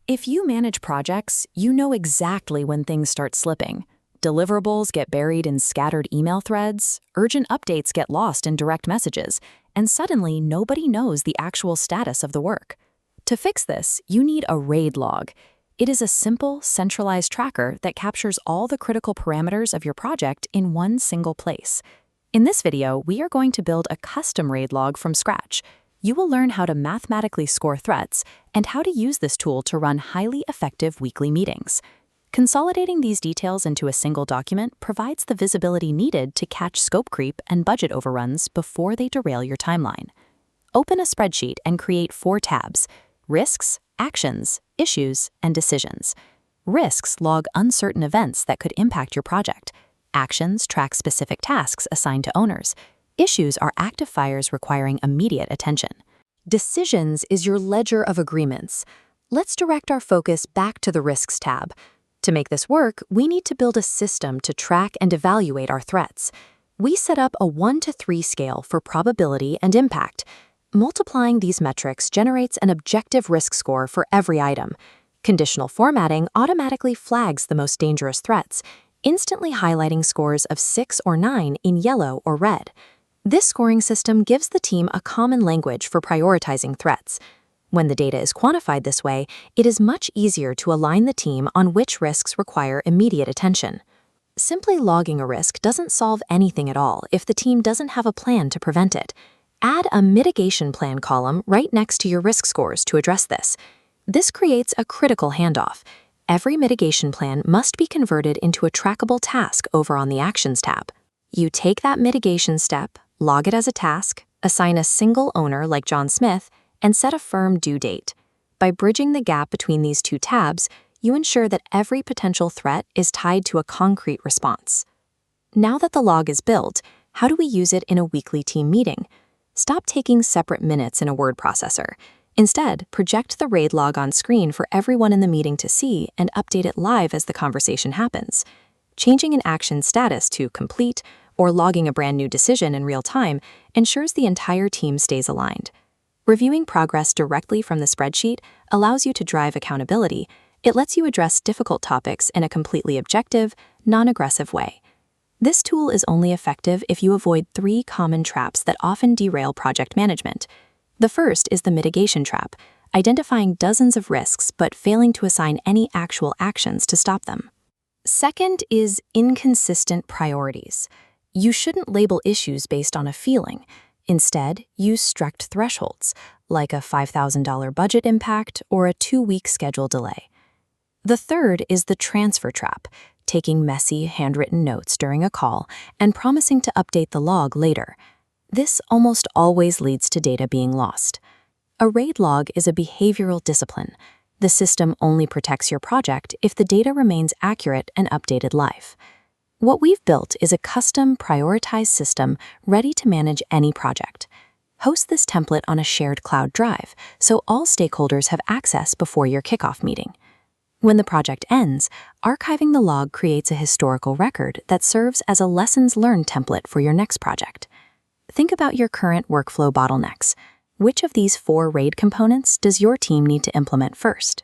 If you manage projects, you know exactly when things start slipping. Deliverables get buried in scattered email threads, urgent updates get lost in direct messages, and suddenly nobody knows the actual status of the work. To fix this, you need a RAID log. It is a simple, centralized tracker that captures all the critical parameters of your project in one single place. In this video, we are going to build a custom RAID log from scratch. You will learn how to mathematically score threats and how to use this tool to run highly effective weekly meetings. Consolidating these details into a single document provides the visibility needed to catch scope creep and budget overruns before they derail your timeline. Open a spreadsheet and create 4 tabs: Risks, Actions, Issues, and Decisions. Risks log uncertain events that could impact your project. Actions track specific tasks assigned to owners. Issues are active fires requiring immediate attention. Decisions is your ledger of agreements. Let's direct our focus back to the Risks tab. To make this work, we need to build a system to track and evaluate our threats. We set up a 1 to 3 scale for probability and impact. Multiplying these metrics generates an objective risk score for every item. Conditional formatting automatically flags the most dangerous threats, instantly highlighting scores of 6 or 9 in yellow or red. This scoring system gives the team a common language for prioritizing threats. When the data is quantified this way, it is much easier to align the team on which risks require immediate attention. Simply logging a risk doesn't solve anything at all if the team doesn't have a plan to prevent it. Add a mitigation plan column right next to your risk scores to address this. This creates a critical handoff. Every mitigation plan must be converted into a trackable task over on the Actions tab. You take that mitigation step, log it as a task, assign a single owner like John Smith, and set a firm due date. By bridging the gap between these 2 tabs, you ensure that every potential threat is tied to a concrete response. Now that the log is built, how do we use it in a weekly team meeting? Stop taking separate minutes in a word processor. Instead, project the RAID log on screen for everyone in the meeting to see and update it live as the conversation happens. Changing an action status to complete or logging a brand new decision in real time ensures the entire team stays aligned. Reviewing progress directly from the spreadsheet allows you to drive accountability. It lets you address difficult topics in a completely objective, non-aggressive way. This tool is only effective if you avoid 3 common traps that often derail project management. The first is the mitigation trap, identifying dozens of risks but failing to assign any actual actions to stop them. Second is inconsistent priorities. You shouldn't label issues based on a feeling. Instead, use strict thresholds, like a $5,000 budget impact or a 2-week schedule delay. The third is the transfer trap, taking messy, handwritten notes during a call and promising to update the log later. This almost always leads to data being lost. A RAID log is a behavioral discipline. The system only protects your project if the data remains accurate and updated live. What we've built is a custom, prioritized system ready to manage any project. Host this template on a shared cloud drive so all stakeholders have access before your kickoff meeting. When the project ends, archiving the log creates a historical record that serves as a lessons learned template for your next project. Think about your current workflow bottlenecks. Which of these 4 RAID components does your team need to implement first?